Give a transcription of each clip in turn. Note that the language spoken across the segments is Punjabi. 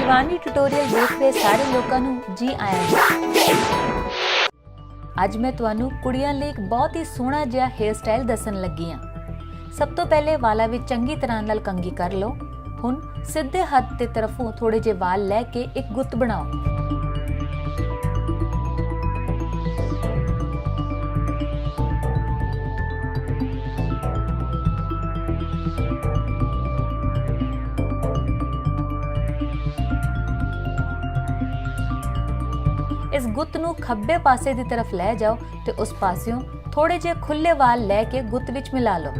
शिवानी ट्यूटोरियल देख रहे सारे लोगों ਨੂੰ जी आया जी। ਅੱਜ मैं ਤੁਹਾਨੂੰ ਕੁੜੀਆਂ ਲਈ ਇੱਕ ਬਹੁਤ ਹੀ ਸੋਹਣਾ ਜਿਹਾ हेयर स्टाइल ਦੱਸਣ ਲੱਗੀ ਹਾਂ। ਸਭ ਤੋਂ ਪਹਿਲੇ ਵਾਲਾਂ ਵਿੱਚ ਚੰਗੀ ਤਰ੍ਹਾਂ ਨਾਲ ਕੰਘੀ ਕਰ ਲਓ। ਹੁਣ ਸਿੱਧੇ ਹੱਥ ਤੇ ਤਰਫੋਂ ਥੋੜੇ ਜਿਹੇ ਵਾਲ ਲੈ ਕੇ ਇੱਕ ਗੁੱਤ ਬਣਾਓ। इस गुत्त नूं खब्बे पासे की तरफ लै जाओ ते उस पासियों थोड़े जे खुले वाल लैके गुत्त विच मिला लो।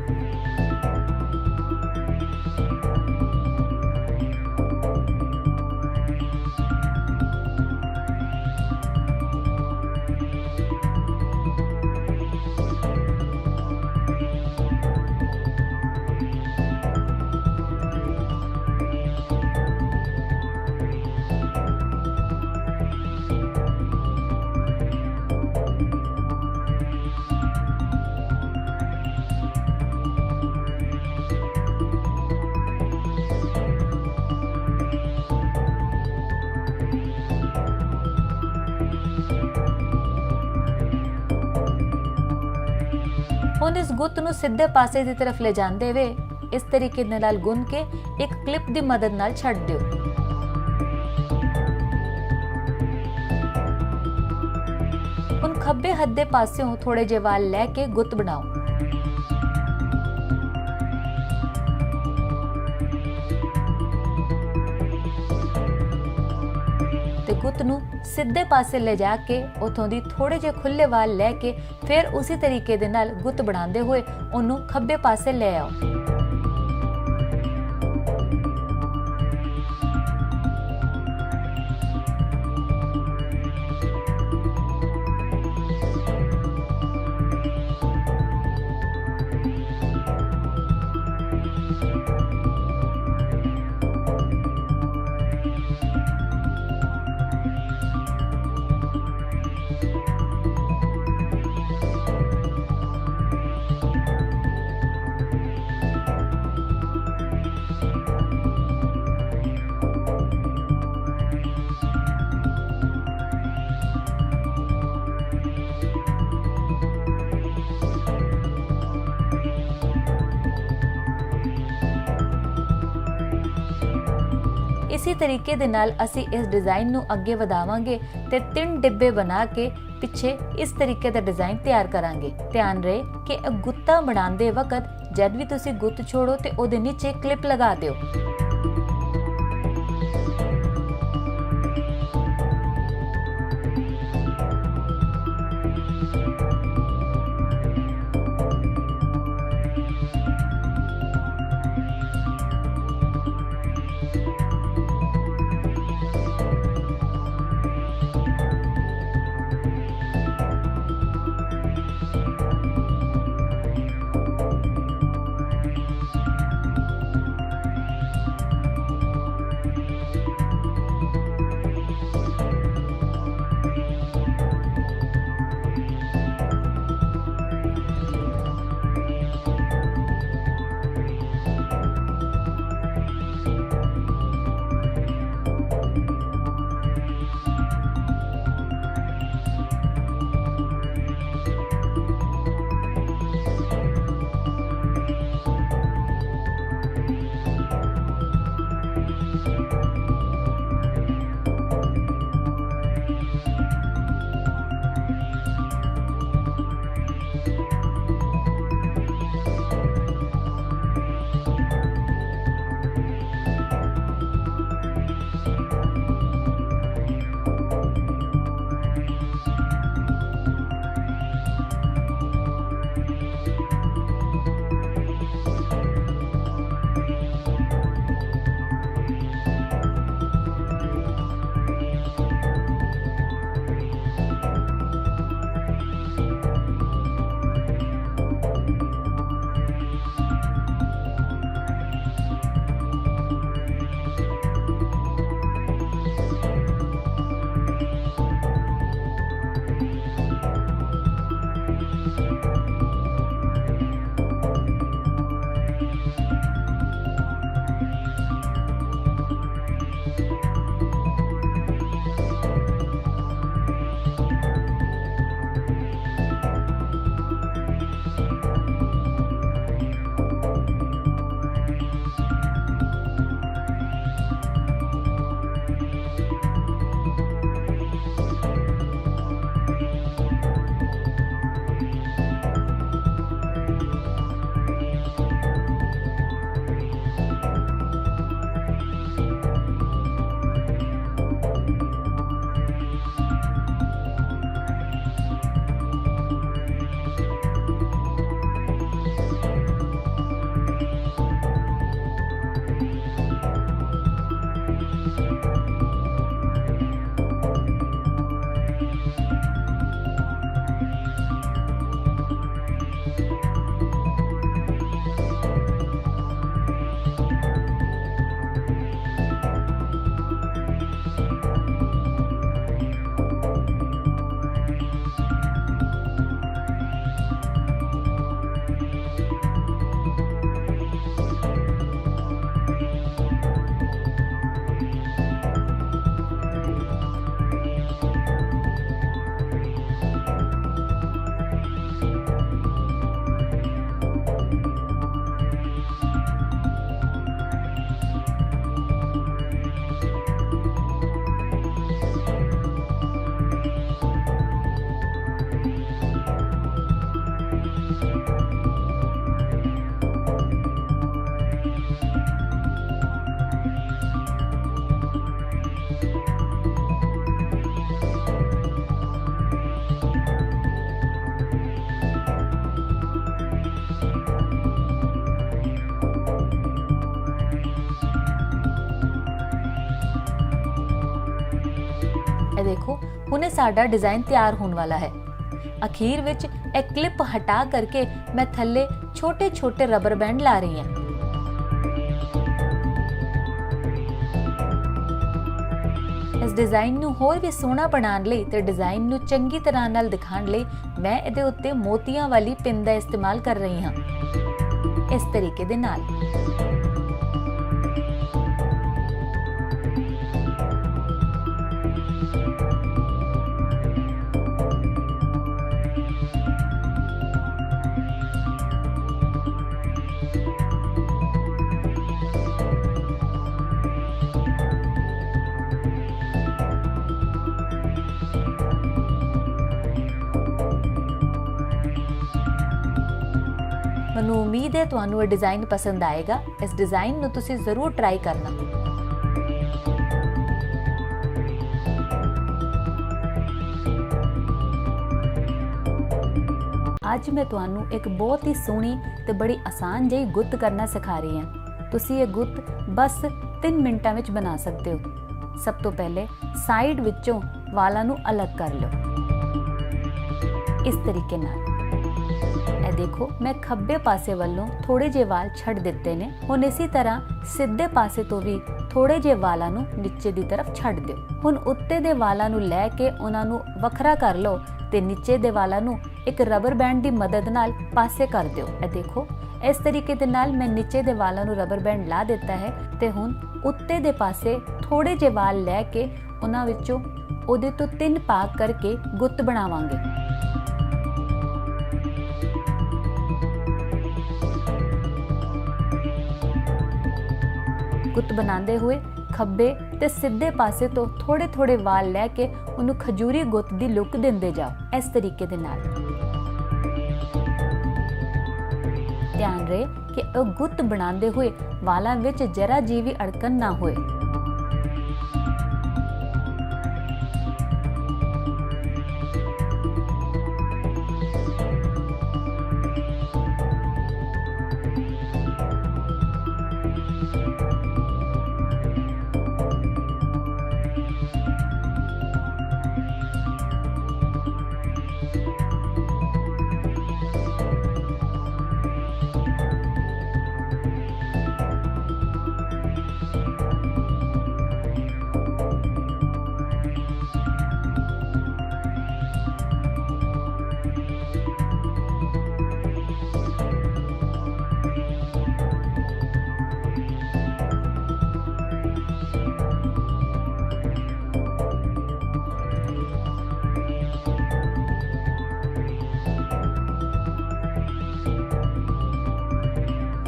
ਹੁਣ इस गुत्त ਨੂੰ ਸਿੱਧੇ ਪਾਸੇ ਦੀ ਤਰਫ ਲੈ ਜਾਂਦੇ ਵੇ ਇਸ ਤਰੀਕੇ ਨਾਲ ਗੁੰਨ ਕੇ ਇੱਕ ਕਲਿੱਪ ਦੀ ਮਦਦ ਨਾਲ ਛੱਡ ਦਿਓ। ਹੁਣ ਖੱਬੇ ਹੱਥ ਦੇ ਪਾਸਿਓਂ ਥੋੜੇ ਜਿਹੇ ਵਾਲ ਲੈ ਕੇ ਗੁੱਤ ਬਣਾਓ। ਤੇ ਗੁੱਤ ਨੂੰ ਸਿੱਧੇ ਪਾਸੇ ਲੈ ਜਾ ਕੇ ਉਥੋਂ ਦੀ ਥੋੜੇ ਜਿਹੇ ਖੁੱਲੇ ਵਾਲ ਲੈ ਕੇ ਫਿਰ ਉਸੇ ਤਰੀਕੇ ਦੇ ਨਾਲ ਗੁੱਤ ਬਣਾਉਂਦੇ ਹੋਏ ਉਹਨੂੰ ਖੱਬੇ ਪਾਸੇ ਲੈ ਆਓ। इसी तरीके दे नाल असी इस डिजाइन नू अगे वधावांगे ते 3 डिब्बे बना के पिछे इस तरीके दा डिजाइन तैयार करांगे। ध्यान रहे कि गुत्ता बनांदे वक्त जद भी तुसी गुत्त छोड़ो ते ओदे नीचे क्लिप लगा दिओ। देखो हुणे साडा डिजाइन तैयार होने वाला है। अखीर विच एक क्लिप हटा करके मैं थल्ले छोटे छोटे रबर बैंड ला रही हूँ। इस डिजाइन नूं होर भी सोहना बनाउण लई ते डिजाइन नूं चंगी तरह नाल दिखाउण लई मैं इहदे उत्ते मोतियां वाली पिन दा इस्तेमाल कर रही हां, इस तरीके दे नाल। ਮੈਨੂੰ ਉਮੀਦ ਹੈ ਤੁਹਾਨੂੰ ਇਹ ਡਿਜ਼ਾਈਨ ਪਸੰਦ ਆਏਗਾ। ਇਸ ਡਿਜ਼ਾਈਨ ਨੂੰ ਤੁਸੀਂ ਜ਼ਰੂਰ ਟਰਾਈ ਕਰਨਾ। ਅੱਜ ਮੈਂ ਤੁਹਾਨੂੰ ਇੱਕ ਬਹੁਤ ਹੀ ਸੋਹਣੀ ਤੇ ਬੜੀ ਆਸਾਨ ਜਿਹੀ ਗੁੱਤ ਕਰਨਾ ਸਿਖਾ ਰਹੀ ਹਾਂ। ਤੁਸੀਂ ਇਹ ਗੁੱਤ ਬਸ 3 ਮਿੰਟਾਂ ਵਿੱਚ ਬਣਾ ਸਕਦੇ ਹੋ। ਸਭ ਤੋਂ ਪਹਿਲੇ ਸਾਈਡ ਵਿੱਚੋਂ ਵਾਲਾਂ ਨੂੰ ਅਲੱਗ ਕਰ ਲਓ ਇਸ ਤਰੀਕੇ ਨਾਲ। ਇਹ ਦੇਖੋ मैं खब्बे पासे वालों थोड़े जे वाल छड़ दिते ने। हुण इसी तरह सीधे पासे तो भी थोड़े जे वालां नूं नीचे दी तरफ छड़ दिओ। हुण उत्ते दे वालां नूं लै के उन्हां नूं वखरा कर लो ते नीचे दे वालां नूं एक रबर बैंड दी मदद नाल पासे कर दिओ। ਇਹ देखो इस तरीके दे नाल मैं नीचे दे वालां नूं रबर बैंड ला दिता है ते हुण उत्ते दे पासे थोड़े जे वाल लै के उन्हां विचों ਉਹਦੇ ਤੋਂ 3 भाग करके गुत्त बनावांगे। गुत्त बनाते हुए खब्बे ते सीधे पासे तो थोड़े थोड़े वाल लैके उन्हें खजूरी गुत्त दी लुक देंदे जाओ इस तरीके दे नाल। ध्यान रहे कि गुत्त बनाते हुए वालां विच जरा जी भी अड़कन ना होए।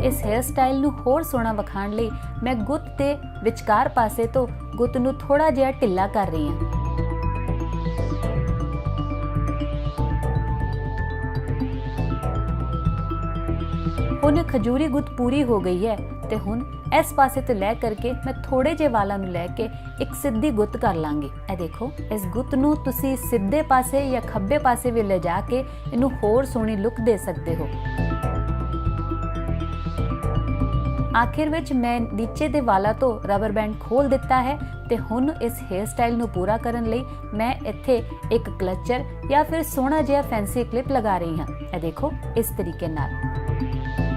इस हेयर स्टाइल नूं होर सोहना विखाण लई मैं गुत्त ते विचकार पासे तो गुत्त नूं थोड़ा जिहा ढिल्ला कर रही हां। हुण खजूरी गुत्त पूरी हो गई है ते हुण इस पासे तो लै करके मैं थोड़े जे वालां नूं लै के एक सीधी गुत्त कर लांगी। ए देखो इस गुत्त नूं तुसीं सीधे पासे या खब्बे पासे भी ले जा के इनू होर सोहनी लुक दे सकते हो। आखिर विच मैं नीचे दे वाला तो रबर बैंड खोल दिता है ते हुण इस हेयर स्टाइल नूं पूरा करन लई मैं इत्थे एक क्लचर या फिर सोहना जिहा फैंसी क्लिप लगा रही हां। ए देखो इस तरीके नाल।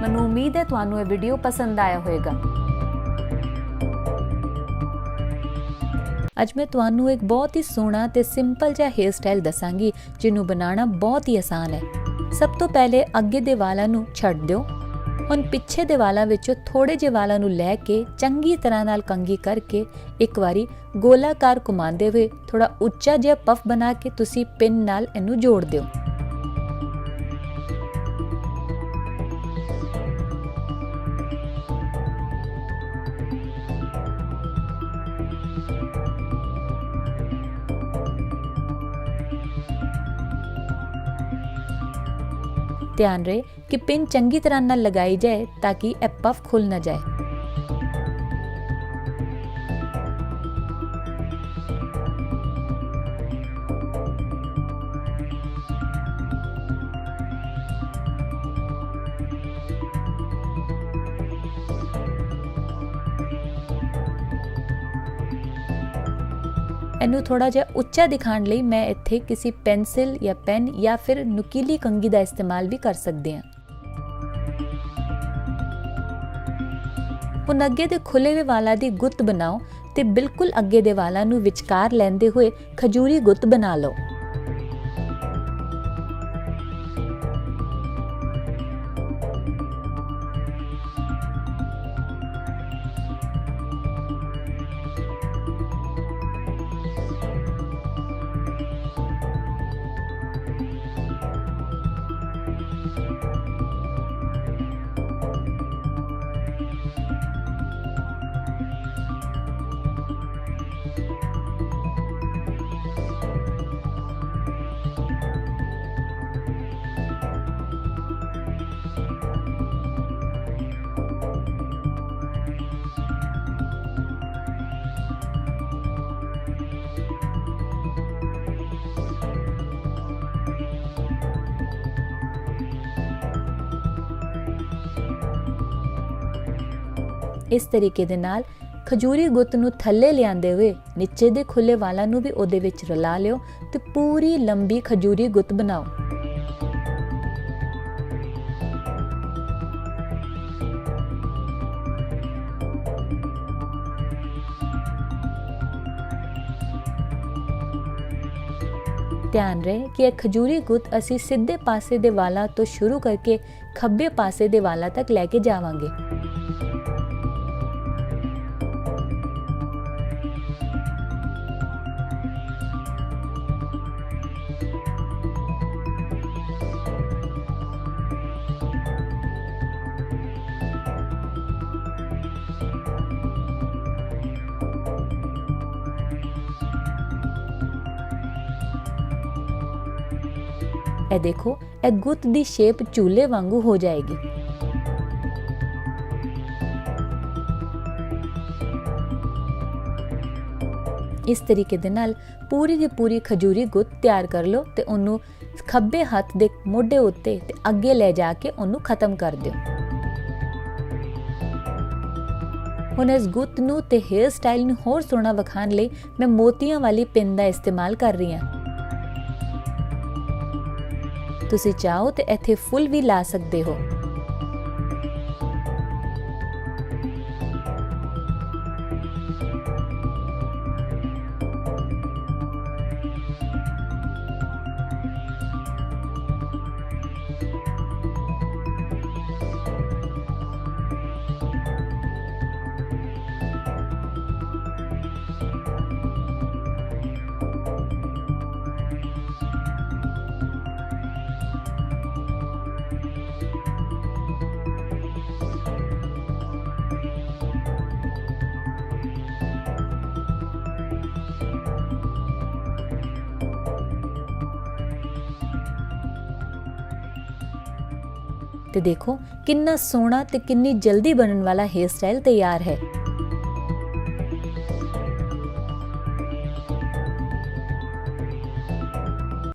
मैनूं उम्मीद है तुहानूं ये वीडियो पसंद आया होएगा। अज मैं तुहानूं एक बहुत ही सोहना ते सिंपल जिहा हेयर स्टाइल दसांगी जिन्हों बनाना बहुत ही आसान है। सब तो पहले अगे दे वालां नूं छड्ड दिओ। हुण पिछे दे वालां विचों थोड़े जे वालां नूं लै के चंगी तरह नाल कंघी करके एक वारी गोलाकार घुमाते हुए थोड़ा उच्चा जिहा पफ बना के तुसी पिन नाल इनू जोड़ दिओ। ध्यान रहे कि पिन चंगी तरह नाल लगाई जाए ताकि यह पफ खुल न जाए। ਇਹਨੂੰ ਥੋੜਾ ਜਿਹਾ ਉੱਚਾ ਦਿਖਾਉਣ ਲਈ ਮੈਂ ਇੱਥੇ ਕਿਸੇ ਪੈਨਸਿਲ ਜਾਂ ਪੈਨ ਜਾਂ ਫਿਰ ਨੁਕੀਲੀ ਕੰਘੀ ਦਾ ਇਸਤੇਮਾਲ ਵੀ ਕਰ ਸਕਦੇ ਹਾਂ। ਹੁਣ ਅੱਗੇ ਦੇ ਖੁੱਲੇ ਹੋਏ ਵਾਲਾਂ ਦੀ ਗੁੱਤ ਬਣਾਓ ਤੇ ਬਿਲਕੁਲ ਅੱਗੇ ਦੇ ਵਾਲਾਂ ਨੂੰ ਵਿਚਕਾਰ ਲੈਂਦੇ ਹੋਏ ਖਜੂਰੀ ਗੁੱਤ ਬਣਾ ਲਓ। ਇਸ ਤਰੀਕੇ ਦੇ ਨਾਲ ਖਜੂਰੀ ਗੁੱਤ ਨੂੰ ਥੱਲੇ ਲਿਆਂਦੇ ਹੋਏ ਨੀਚੇ ਦੇ ਖੁੱਲੇ ਵਾਲਾਂ ਨੂੰ ਵੀ ਉਹਦੇ ਵਿੱਚ ਰਲਾ ਲਿਓ ਤੇ ਪੂਰੀ ਲੰਬੀ ਖਜੂਰੀ ਗੁੱਤ ਬਣਾਓ। ਧਿਆਨ ਰਹੇ ਕਿ ਇਹ ਖਜੂਰੀ ਗੁੱਤ ਅਸੀਂ ਸਿੱਧੇ ਪਾਸੇ ਦੇ ਵਾਲਾਂ ਤੋਂ ਸ਼ੁਰੂ ਕਰਕੇ ਖੱਬੇ ਪਾਸੇ ਦੇ ਵਾਲਾਂ ਤੱਕ ਲੈ ਕੇ ਜਾਵਾਂਗੇ। ਇਹ ਦੇਖੋ, ਇਹ ਗੁੱਤ ਦੀ ਸ਼ੇਪ ਝੂਲੇ ਵਾਂਗੂ ਹੋ ਜਾਏਗੀ। ਇਸ ਤਰੀਕੇ ਦੇ ਨਾਲ ਪੂਰੀ ਦੀ ਪੂਰੀ ਖਜੂਰੀ ਗੁੱਤ ਤਿਆਰ ਕਰ ਲਓ ਤੇ ਉਹਨੂੰ ਖੱਬੇ ਹੱਥ ਦੇ ਮੋਢੇ ਉੱਤੇ ਤੇ ਅੱਗੇ ਲੈ ਜਾ ਕੇ ਉਹਨੂੰ ਖਤਮ ਕਰ ਦਿਓ। ਹੁਣ ਇਸ ਗੁੱਤ ਨੂੰ ਤੇ ਹੇਅਰ ਸਟਾਈਲ ਨੂੰ ਹੋਰ ਸੋਹਣਾ ਵਿਖਾਉਣ ਲਈ ਮੈਂ ਮੋਤੀਆਂ ਵਾਲੀ ਪਿੰਨ ਦਾ ਇਸਤੇਮਾਲ ਕਰ ਰਹੀ ਹਾਂ। ਤੁਸੀਂ ਚਾਹੋ ਤੇ ਇੱਥੇ ਫੁੱਲ ਵੀ ਲਾ ਸਕਦੇ ਹੋ। ਤੇ ਦੇਖੋ ਕਿੰਨਾ ਸੋਹਣਾ ਤੇ ਕਿੰਨੀ ਜਲਦੀ ਬਣਨ ਵਾਲਾ ਹੇਅਰ ਸਟਾਈਲ ਤਿਆਰ ਹੈ।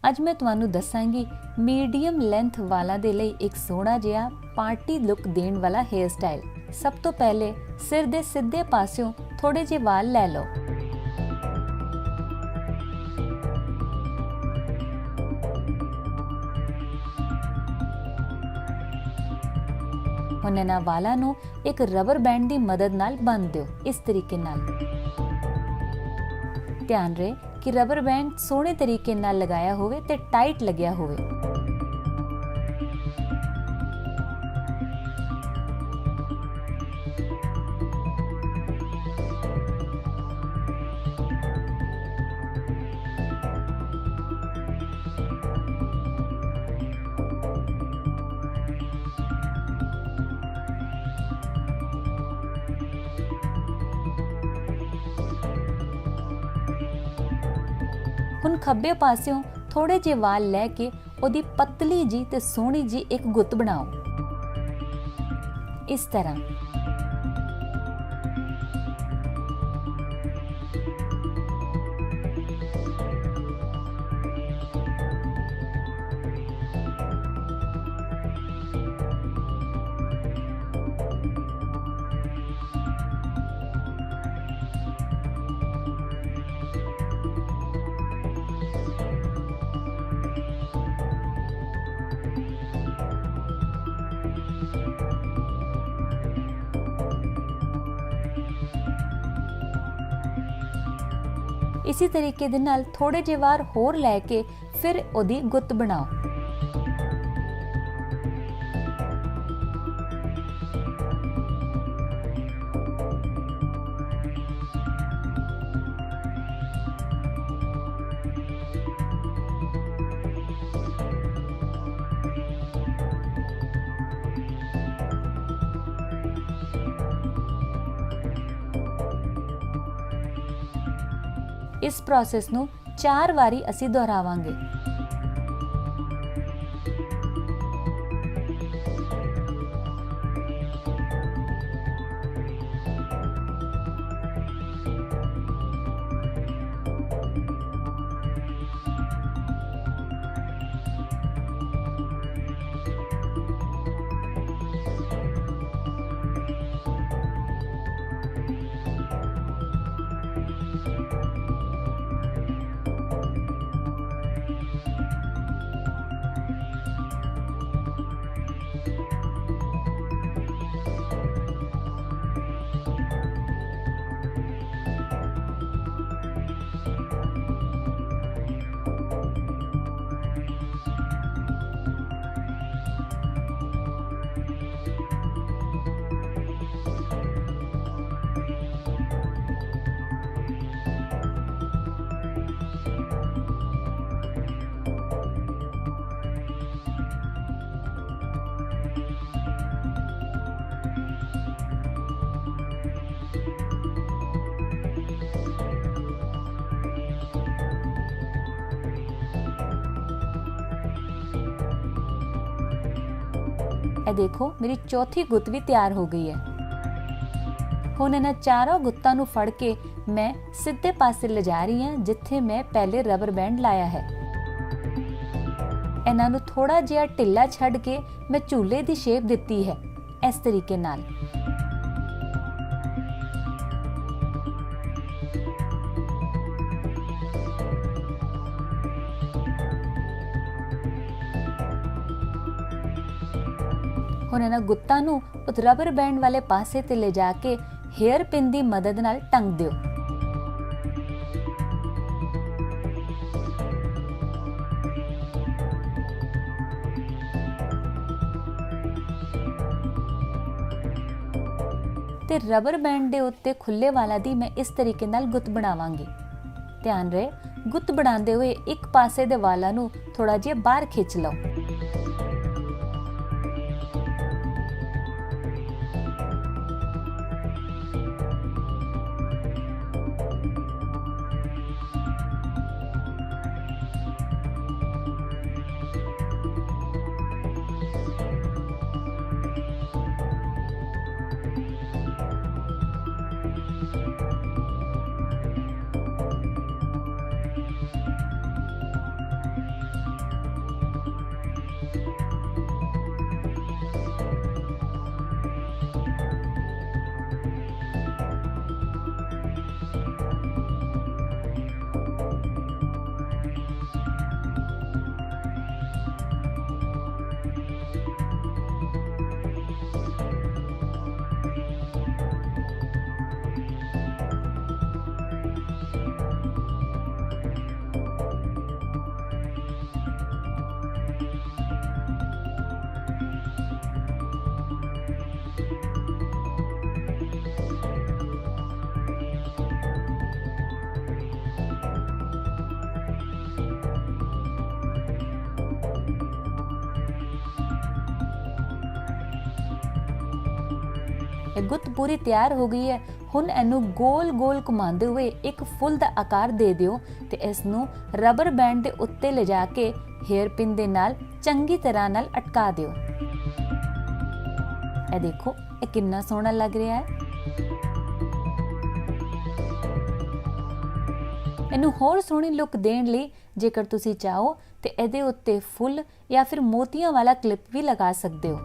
ਅੱਜ ਮੈਂ ਤੁਹਾਨੂੰ ਦੱਸਾਂਗੀ ਮੀਡੀਅਮ ਲੈਂਥ ਵਾਲਾਂ ਦੇ ਲਈ ਇੱਕ ਸੋਹਣਾ ਜਿਹਾ ਪਾਰਟੀ ਲੁੱਕ ਦੇਣ ਵਾਲਾ ਹੇਅਰ ਸਟਾਈਲ। ਸਭ ਤੋਂ ਪਹਿਲੇ ਸਿਰ ਦੇ ਸਿੱਧੇ ਪਾਸਿਓਂ ਥੋੜੇ ਜਿਹੇ ਵਾਲ ਲੈ ਲਓ। ਹੁਣ ਇਹਨਾਂ ਵਾਲਾਂ ਨੂੰ ਇੱਕ ਰਬਰ ਬੈਂਡ ਦੀ ਮਦਦ ਨਾਲ ਬੰਨ੍ਹ ਦਿਓ, ਇਸ ਤਰੀਕੇ ਨਾਲ। ਧਿਆਨ ਰਹੇ ਕਿ ਰਬਰ ਬੈਂਡ ਸੋਹਣੇ ਤਰੀਕੇ ਨਾਲ ਲਗਾਇਆ ਹੋਵੇ ਤੇ ਟਾਈਟ ਲੱਗਿਆ ਹੋਵੇ। ਹੁਣ ਖੱਬੇ ਪਾਸਿਓਂ ਥੋੜੇ ਜਿਹੇ ਵਾਲ ਲੈ ਕੇ ਉਹਦੀ ਪਤਲੀ ਜੀ ਤੇ ਸੋਹਣੀ ਜੀ ਇੱਕ ਗੁੱਤ ਬਣਾਓ, ਇਸ ਤਰ੍ਹਾਂ। ਇਸੇ ਤਰੀਕੇ ਦੇ ਨਾਲ ਥੋੜੇ ਜਿਹੇ ਵਾਰ ਹੋਰ ਲੈ ਕੇ ਫਿਰ ਉਹਦੀ ਗੁੱਤ ਬਣਾਓ। ਇਸ ਪ੍ਰੋਸੈਸ ਨੂੰ 4 ਵਾਰੀ ਅਸੀਂ ਦੁਹਰਾਵਾਂਗੇ। ਇਹ ਦੇਖੋ ਮੇਰੀ ਚੌਥੀ ਗੁੱਤ ਵੀ ਤਿਆਰ ਹੋ ਗਈ ਹੈ। ਹੁਣ ਇਹਨਾਂ ਚਾरों ਗੁੱਤਾਂ ਨੂੰ ਫੜ ਕੇ ਮੈਂ ਸਿੱਧੇ ਪਾਸੇ ਲਿਜਾ ਰਹੀ ਹਾਂ ਜਿੱਥੇ ਮੈਂ ਪਹਿਲੇ ਰਬਰ ਬੈਂਡ ਲਾਇਆ ਹੈ। ਇਹਨਾਂ ਨੂੰ ਥੋੜਾ ਜਿਹਾ ਢਿੱਲਾ ਛੱਡ ਕੇ ਮੈਂ ਝੂਲੇ ਦੀ ਸ਼ੇਪ ਦਿੱਤੀ ਹੈ ਇਸ ਤਰੀਕੇ ਨਾਲ। ਹੁਣ ਇਹਨਾਂ ਗੁੱਤਾਂ ਨੂੰ ਉਸ ਰਬਰ ਬੈਂਡ ਵਾਲੇ ਪਾਸੇ ਤੇ ਲੈ ਜਾ ਕੇ हेयर पिन ਦੀ ਮਦਦ ਨਾਲ ਟੰਗ ਦਿਓ। ਤੇ ਰਬਰ ਬੈਂਡ ਦੇ ਉੱਤੇ ਖੁੱਲੇ ਵਾਲਾ ਦੀ ਮੈਂ ਇਸ ਤਰੀਕੇ ਨਾਲ ਗੁੱਤ ਬਣਾਵਾਂਗੀ। ਧਿਆਨ ਰਹੇ ਗੁੱਤ ਬਣਾਉਂਦੇ ਹੋਏ ਇੱਕ ਪਾਸੇ ਦੇ ਵਾਲਾਂ ਨੂੰ ਥੋੜਾ ਜਿਹਾ ਬਾਹਰ ਖਿੱਚ ਲਓ। गुत्त पूरी तैयार हो गई है। हुण इनू गोल गोल घुमाते हुए एक फुल का आकार दे दिओ ते इसनू रबर बैंड दे उत्ते ले जाके हेयर पिन दे नाल चंगी तरह नाल अटका दिओ। ए देखो ये कितना सोहना लग रहा है। इनू होर सोहनी लुक देण लई जेकर तुसी चाहो ते इहदे उत्ते फुल या फिर मोतियां वाला क्लिप भी लगा सकते हो।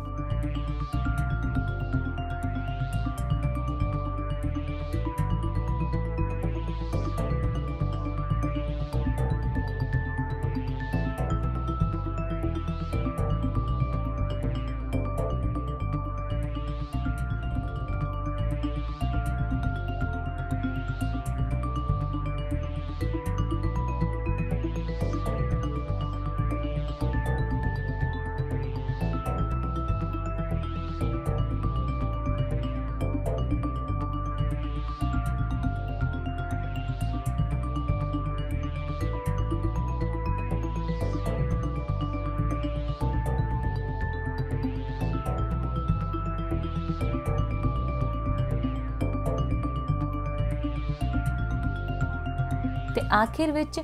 ਤੇ ਆਖਿਰ ਵਿੱਚ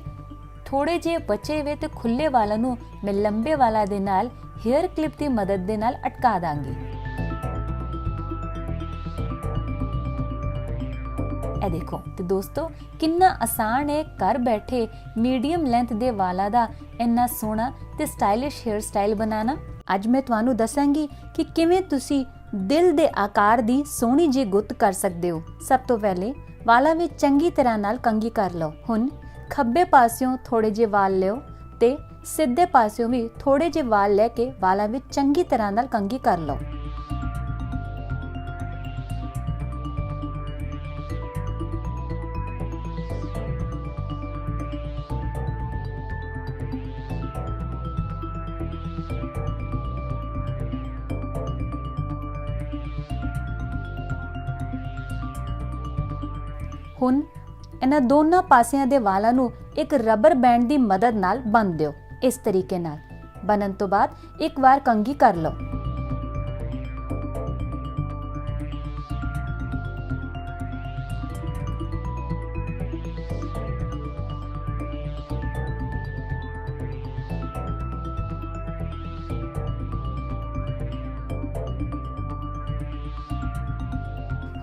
ਥੋੜੇ ਜਿਹੇ ਬਚੇ ਵੇ ਤੇ ਖੁੱਲੇ ਵਾਲਾਂ ਨੂੰ ਮੈਂ ਲੰਬੇ ਵਾਲਾਂ ਦੇ ਨਾਲ ਹੇਅਰ ਕਲਿੱਪ ਦੀ ਮਦਦ ਦੇ ਨਾਲ ਅਟਕਾ ਦਾਂਗੀ। ਇਹ ਦੇਖੋ ਤੇ ਦੋਸਤੋ ਕਿੰਨਾ ਆਸਾਨ ਹੈ ਘਰ ਬੈਠੇ ਮੀਡੀਅਮ ਲੈਂਥ ਦੇ ਵਾਲਾਂ ਦਾ ਇੰਨਾ ਸੋਹਣਾ ਤੇ ਸਟਾਈਲਿਸ਼ ਹੇਅਰ ਸਟਾਈਲ ਬਣਾਉਣਾ। ਅੱਜ ਮੈਂ ਤੁਹਾਨੂੰ ਦੱਸਾਂਗੀ ਕਿ ਕਿਵੇਂ ਤੁਸੀਂ ਦਿਲ ਦੇ ਆਕਾਰ ਦੀ ਸੋਹਣੀ ਜਿਹੀ ਗੁੱਤ ਕਰ ਸਕਦੇ ਹੋ। ਸਭ ਤੋਂ ਪਹਿਲੇ ਵਾਲਾਂ ਵਿੱਚ ਚੰਗੀ ਤਰ੍ਹਾਂ ਨਾਲ ਕੰਘੀ ਕਰ ਲਓ। ਹੁਣ ਖੱਬੇ ਪਾਸਿਓਂ ਥੋੜੇ ਜਿਹੇ ਵਾਲ ਲਿਓ ਤੇ ਸਿੱਧੇ ਪਾਸਿਓਂ ਵੀ ਥੋੜੇ ਜਿਹੇ ਵਾਲ ਲੈ ਕੇ ਵਾਲਾਂ ਵਿੱਚ ਚੰਗੀ ਤਰ੍ਹਾਂ ਨਾਲ ਕੰਘੀ ਕਰ ਲਓ। ਹੁਣ ਇਹਨਾਂ ਦੋਨਾਂ ਪਾਸਿਆਂ ਦੇ ਵਾਲਾਂ ਨੂੰ ਇੱਕ ਰਬਰ ਬੈਂਡ ਦੀ ਮਦਦ ਨਾਲ ਬੰਨ੍ਹ ਦਿਓ। ਇਸ ਤਰੀਕੇ ਨਾਲ ਬੰਨ੍ਹਣ ਤੋਂ ਬਾਅਦ ਇੱਕ ਵਾਰ ਕੰਘੀ ਕਰ ਲਓ।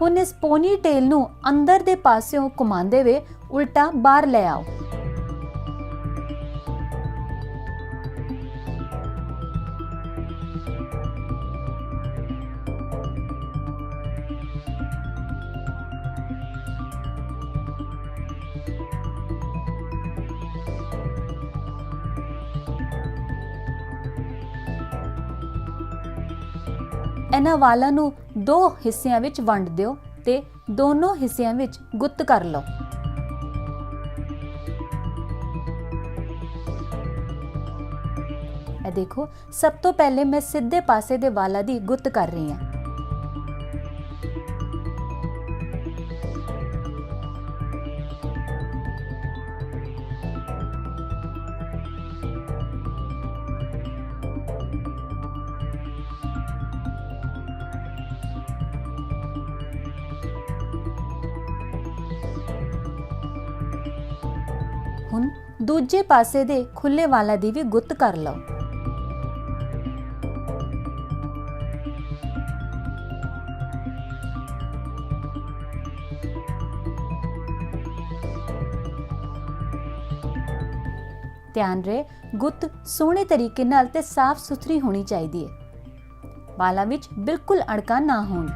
ਹੁਣ ਇਸ ਪੋਨੀ ਟੇਲ ਨੂੰ ਅੰਦਰ ਦੇ ਪਾਸਿਓਂ ਘੁਮਾਉਂਦੇ ਹੋਏ ਉਲਟਾ ਬਾਹਰ ਲੈ ਆਓ। ਇਹਨਾਂ ਵਾਲਾਂ ਨੂੰ ਦੋ ਹਿੱਸਿਆਂ ਵਿੱਚ ਵੰਡ ਦਿਓ ਤੇ ਦੋਨੋਂ ਹਿੱਸਿਆਂ ਵਿੱਚ ਗੁੱਤ ਕਰ ਲਓ। ਇਹ ਦੇਖੋ ਸਭ ਤੋਂ ਪਹਿਲੇ ਮੈਂ ਸਿੱਧੇ ਪਾਸੇ ਦੇ ਵਾਲਾਂ ਦੀ ਗੁੱਤ ਕਰ ਰਹੀ ਹਾਂ। ਹੁਣ ਦੂਜੇ ਪਾਸੇ ਦੇ ਖੁੱਲੇ ਵਾਲਾਂ ਦੀ ਵੀ ਗੁੱਤ ਕਰ ਲਓ। ਧਿਆਨ ਰਹੇ ਗੁੱਤ ਸੋਹਣੇ ਤਰੀਕੇ ਨਾਲ ਤੇ ਸਾਫ਼ ਸੁਥਰੀ ਹੋਣੀ ਚਾਹੀਦੀ ਹੈ। ਵਾਲਾਂ ਵਿੱਚ ਬਿਲਕੁਲ ਅੜਕਾ ਨਾ ਹੋਣ।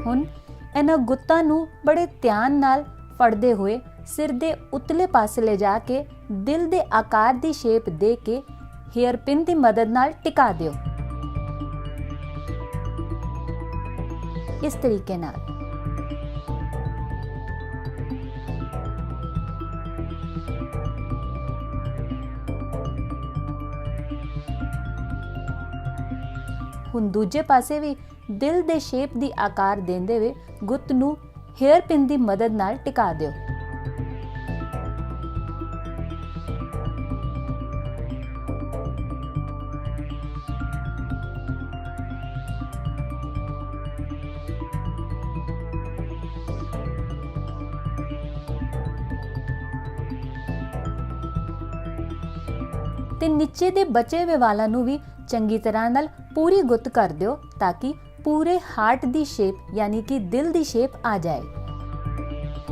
ਹੁਣ ਇਹਨਾਂ ਗੁੱਤਾਂ ਨੂੰ ਬੜੇ ਧਿਆਨ ਨਾਲ ਫੜਦੇ ਹੋਏ ਸਿਰ ਦੇ ਉਤਲੇ ਪਾਸੇ ਲੈ ਜਾ ਕੇ ਦਿਲ ਦੇ ਆਕਾਰ ਦੀ ਸ਼ੇਪ ਦੇ ਕੇ ਹੇਅਰ ਪਿਨ ਦੀ ਮਦਦ ਨਾਲ ਟਿਕਾ ਦਿਓ। ਇਸ ਤਰੀਕੇ ਨਾਲ ਹੁਣ ਦੂਜੇ ਪਾਸੇ ਵੀ ਦਿਲ ਦੇ ਸ਼ੇਪ ਦੀ ਆਕਾਰ ਦੇਂਦੇ ਹੋਏ ਗੁੱਤ ਨੂੰ ਹੇਅਰ ਪਿਨ ਦੀ ਮਦਦ ਨਾਲ ਟਿਕਾ ਦਿਓ। ਤੇ ਨੀਚੇ ਦੇ ਬਚੇ ਹੋਏ ਵਾਲਾਂ ਨੂੰ ਵੀ ਚੰਗੀ ਤਰ੍ਹਾਂ ਨਾਲ ਪੂਰੀ ਗੁੱਤ ਕਰ ਦਿਓ ਤਾਂ ਕਿ ਪੂਰੇ ਹਾਰਟ ਦੀ ਸ਼ੇਪ ਯਾਨੀ ਕਿ ਦਿਲ ਦੀ ਸ਼ੇਪ ਆ ਜਾਏ।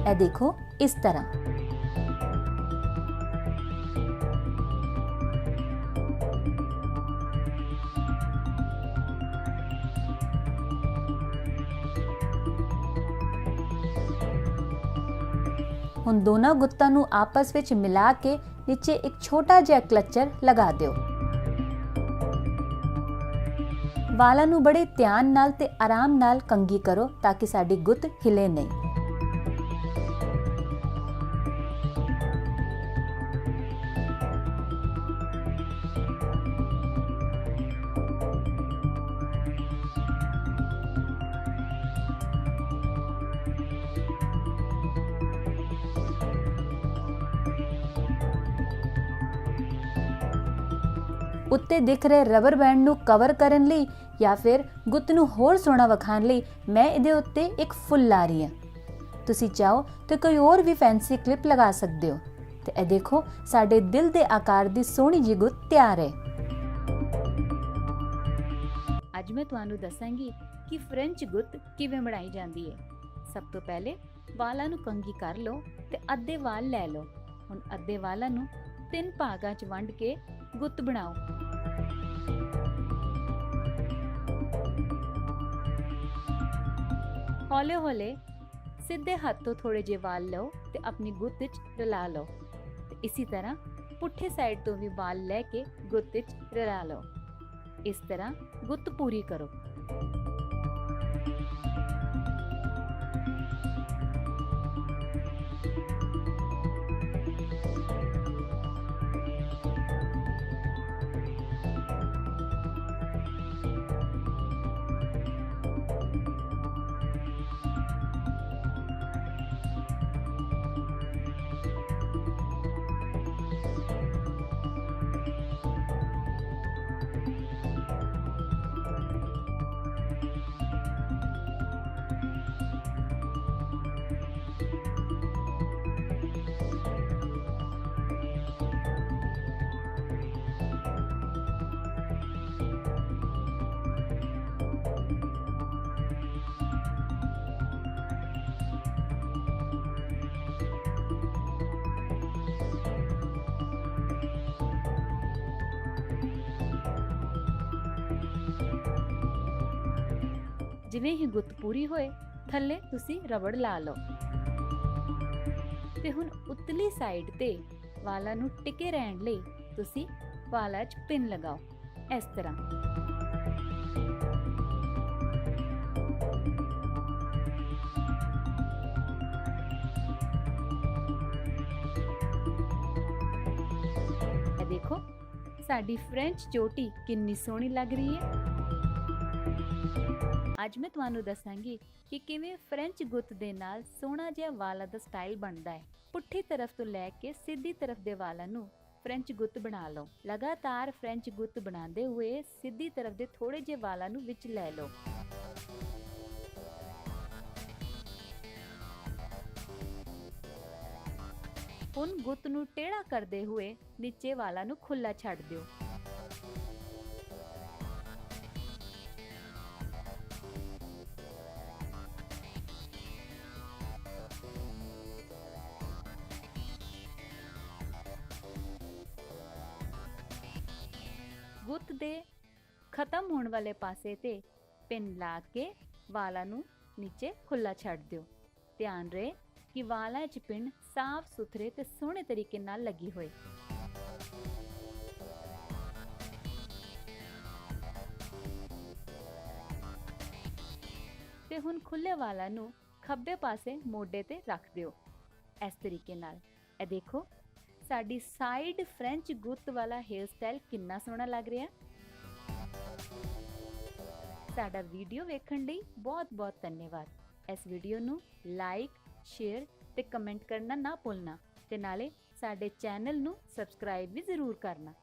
ਇਹ ਦੇਖੋ ਇਸ ਤਰ੍ਹਾਂ। ਹੁਣ ਦੋਨਾਂ ਗੁੱਤਾਂ ਨੂੰ ਆਪਸ ਵਿੱਚ ਮਿਲਾ ਕੇ ਨੀਚੇ ਇੱਕ ਛੋਟਾ ਜਿਹਾ ਕਲਚਰ ਲਗਾ ਦਿਓ। ਵਾਲਾਂ ਨੂੰ ਬੜੇ ਧਿਆਨ ਨਾਲ ਤੇ ਆਰਾਮ ਨਾਲ ਕੰਘੀ ਕਰੋ ਤਾਂ ਕਿ ਸਾਡੀ ਗੁੱਤ ਹਿਲੇ ਨਹੀਂ। ਉੱਤੇ ਦਿਖ ਰਹੇ ਰਬਰ ਬੈਂਡ ਨੂੰ ਕਵਰ ਕਰਨ ਲਈ ਜਾਂ ਫਿਰ ਗੁੱਤ ਨੂੰ ਹੋਰ ਸੋਹਣਾ ਵਿਖਾਉਣ ਲਈ ਮੈਂ ਇਹਦੇ ਉੱਤੇ ਇੱਕ ਫੁੱਲ ਲਾ ਰਹੀ ਹਾਂ। ਤੁਸੀਂ ਚਾਹੋ ਤੇ ਕੋਈ ਹੋਰ ਵੀ ਫੈਂਸੀ ਕਲਿੱਪ ਲਗਾ ਸਕਦੇ ਹੋ। ਤੇ ਇਹ ਦੇਖੋ ਸਾਡੇ ਦਿਲ ਦੇ ਆਕਾਰ ਦੀ ਸੋਹਣੀ ਜਿਹੀ ਗੁੱਤ ਤਿਆਰ ਹੈ। ਅੱਜ ਮੈਂ ਤੁਹਾਨੂੰ ਦੱਸਾਂਗੀ ਕਿ ਫ੍ਰੈਂਚ ਗੁੱਤ ਕਿਵੇਂ ਬਣਾਈ ਜਾਂਦੀ ਹੈ। ਸਭ ਤੋਂ ਪਹਿਲੇ ਵਾਲਾਂ ਨੂੰ ਕੰਘੀ ਕਰ ਲਓ ਤੇ ਅੱਧੇ ਵਾਲ ਲੈ ਲਓ। ਹੁਣ ਅੱਧੇ ਵਾਲਾਂ ਨੂੰ 3 ਭਾਗਾਂ 'ਚ ਵੰਡ ਕੇ ਗੁੱਤ ਬਣਾਓ। ਹੌਲੇ-ਹੌਲੇ ਸਿੱਧੇ ਹੱਥ ਤੋਂ ਥੋੜੇ ਜਿਹੇ ਵਾਲ ਲਓ ਤੇ ਆਪਣੀ ਗੁੱਤ ਵਿੱਚ ਰਲਾ ਲਓ ਤੇ ਇਸੇ ਤਰ੍ਹਾਂ ਪੁੱਠੇ ਸਾਈਡ ਤੋਂ ਵੀ ਵਾਲ ਲੈ ਕੇ ਗੁੱਤ ਵਿੱਚ ਰਲਾ ਲਓ। ਇਸ ਤਰ੍ਹਾਂ ਗੁੱਤ ਪੂਰੀ ਕਰੋ। ਜਿਵੇਂ ਹੀ ਗੁੱਤ ਪੂਰੀ ਹੋਏ ਥੱਲੇ ਤੁਸੀਂ ਰਬੜ ਲਾ ਲਓ ਤੇ ਹੁਣ ਉਤਲੀ ਸਾਈਡ ਤੇ ਵਾਲਾਂ ਨੂੰ ਟਿਕੇ ਰਹਿਣ ਲਈ ਤੁਸੀਂ ਵਾਲਾਂ 'ਚ ਪਿੰਨ ਲਗਾਓ ਇਸ ਤਰ੍ਹਾਂ। ਇਹ ਦੇਖੋ ਸਾਡੀ ਫ੍ਰੈਂਚ ਚੋਟੀ ਕਿੰਨੀ ਸੋਹਣੀ ਲੱਗ ਰਹੀ ਹੈ। ਅੱਜ ਮੈਂ ਤੁਹਾਨੂੰ ਦੱਸਾਂਗੀ ਕਿ ਕਿਵੇਂ ਫ੍ਰੈਂਚ ਗੁੱਤ ਦੇ ਨਾਲ ਸੋਹਣਾ ਜਿਹਾ ਵਾਲਾਂ ਦਾ ਸਟਾਈਲ ਬਣਦਾ ਹੈ। ਪੁੱਠੀ ਤਰਫ ਤੋਂ ਲੈ ਕੇ ਸਿੱਧੀ ਤਰਫ ਦੇ ਵਾਲਾਂ ਨੂੰ ਫ੍ਰੈਂਚ ਗੁੱਤ ਬਣਾ ਲਓ। ਲਗਾਤਾਰ ਫ੍ਰੈਂਚ ਗੁੱਤ ਬਣਾਉਂਦੇ ਹੋਏ ਸਿੱਧੀ ਤਰਫ ਦੇ ਥੋੜੇ ਜਿਹੇ ਵਾਲਾਂ ਨੂੰ ਵਿੱਚ ਲੈ ਲਓ। ਹੁਣ ਗੁੱਤ ਨੂੰ ਟੇੜਾ ਕਰਦੇ ਹੋਏ ਨੀਚੇ ਵਾਲਾਂ ਨੂੰ ਖੁੱਲਾ ਛੱਡ ਦਿਓ। ਗੁੱਤ ਦੇ ਖਤਮ ਹੋਣ ਵਾਲੇ ਪਾਸੇ ਤੇ ਪਿੰਨ ਲਾ ਕੇ ਵਾਲਾਂ ਨੂੰ ਨੀਚੇ ਖੁੱਲਾ ਛੱਡ ਦਿਓ। ਧਿਆਨ ਰਹੇ ਕਿ ਵਾਲਾਂ 'ਚ ਪਿੰਨ ਸਾਫ਼ ਸੁਥਰੇ ਤੇ ਸੋਹਣੇ ਤਰੀਕੇ ਨਾਲ ਲੱਗੀ ਹੋਏ। ਤੇ ਹੁਣ ਖੁੱਲੇ ਵਾਲਾਂ ਨੂੰ ਖੱਬੇ ਪਾਸੇ ਮੋਢੇ ਤੇ ਰੱਖ ਦਿਓ ਇਸ ਤਰੀਕੇ ਨਾਲ। ਇਹ ਦੇਖੋ ਸਾਡੀ ਸਾਈਡ ਫ੍ਰੈਂਚ ਗੁੱਤ ਵਾਲਾ ਹੇਅਰ ਸਟਾਈਲ ਕਿੰਨਾ ਸੋਹਣਾ ਲੱਗ ਰਿਹਾ। ਸਾਡਾ ਵੀਡੀਓ ਵੇਖਣ ਲਈ ਬਹੁਤ-ਬਹੁਤ ਧੰਨਵਾਦ। ਇਸ ਵੀਡੀਓ ਨੂੰ ਲਾਈਕ, ਸ਼ੇਅਰ ਤੇ ਕਮੈਂਟ ਕਰਨਾ ਨਾ ਭੁੱਲਣਾ ਤੇ ਨਾਲੇ ਸਾਡੇ ਚੈਨਲ ਨੂੰ ਸਬਸਕ੍ਰਾਈਬ ਵੀ ਜ਼ਰੂਰ ਕਰਨਾ।